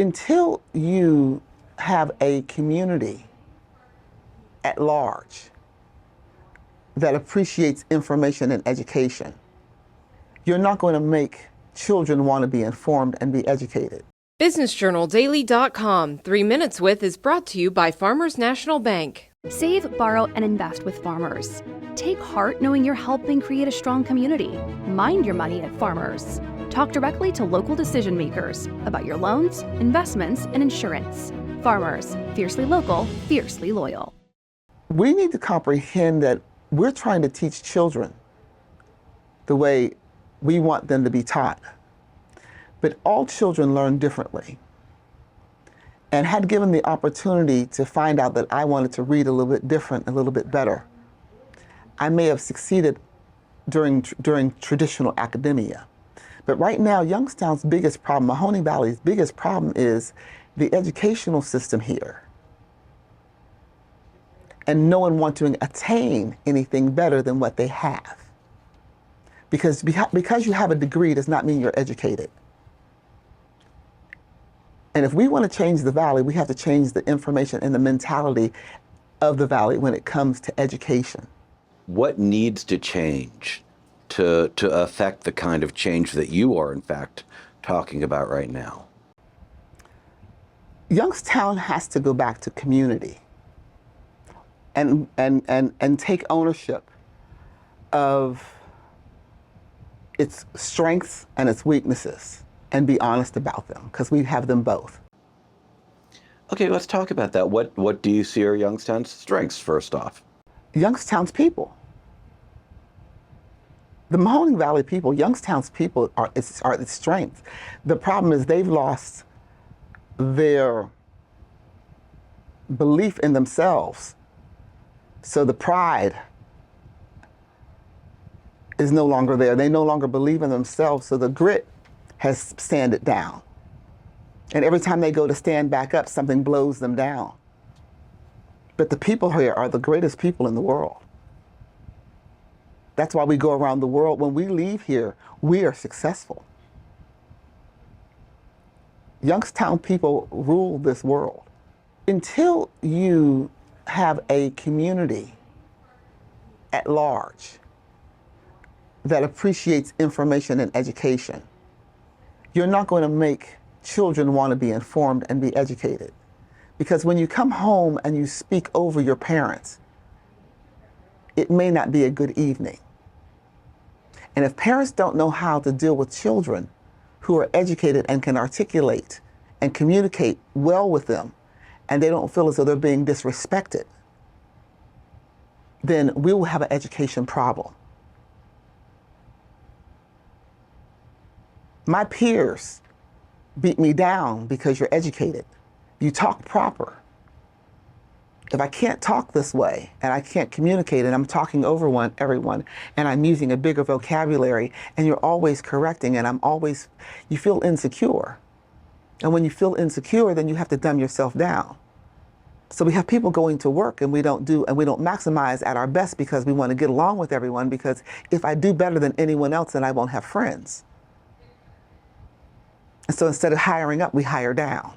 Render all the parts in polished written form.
Until you have a community at large that appreciates information and education, you're not going to make children want to be informed and be educated. BusinessJournalDaily.com 3 Minutes With is brought to you by Farmers National Bank. Save, borrow, and invest with Farmers. Take heart knowing you're helping create a strong community. Mind your money at Farmers. Talk directly to local decision makers about your loans, investments, and insurance. Farmers, fiercely local, fiercely loyal. We need to comprehend that we're trying to teach children the way we want them to be taught. But all children learn differently. And had given the opportunity to find out that I wanted to read a little bit different, a little bit better, I may have succeeded during traditional academia. But right now, Youngstown's biggest problem, Mahoning Valley's biggest problem is the educational system here. And no one wants to attain anything better than what they have. Because you have a degree does not mean you're educated. And if we want to change the valley, we have to change the information and the mentality of the valley when it comes to education. What needs to change to affect the kind of change that you are, in fact, talking about right now? Youngstown has to go back to community and take ownership of its strengths and its weaknesses and be honest about them, because we have them both. Okay, let's talk about that. What do you see are Youngstown's strengths, first off? Youngstown's people. The Mahoning Valley people, Youngstown's people are its strength. The problem is they've lost their belief in themselves. So the pride is no longer there. They no longer believe in themselves, so the grit has sanded down. And every time they go to stand back up, something blows them down. But the people here are the greatest people in the world. That's why we go around the world. When we leave here, we are successful. Youngstown people rule this world. Until you have a community at large that appreciates information and education, you're not going to make children want to be informed and be educated. Because when you come home and you speak over your parents, it may not be a good evening. And if parents don't know how to deal with children who are educated and can articulate and communicate well with them, and they don't feel as though they're being disrespected, then we will have an education problem. My peers beat me down because you're educated. You talk proper. If I can't talk this way and I can't communicate and I'm talking over everyone and I'm using a bigger vocabulary and you're always correcting and you feel insecure. And when you feel insecure, then you have to dumb yourself down. So we have people going to work and we don't maximize at our best because we want to get along with everyone, because if I do better than anyone else, then I won't have friends. And so instead of hiring up, we hire down.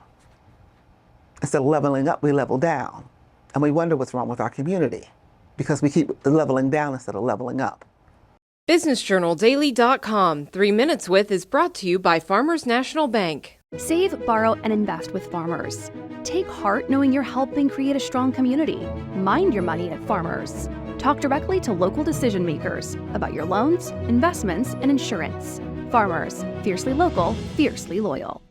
Instead of leveling up, we level down. And we wonder what's wrong with our community because we keep leveling down instead of leveling up. BusinessJournalDaily.com 3 Minutes With is brought to you by Farmers National Bank. Save, borrow, and invest with Farmers. Take heart knowing you're helping create a strong community. Mind your money at Farmers. Talk directly to local decision makers about your loans, investments, and insurance. Farmers, fiercely local, fiercely loyal.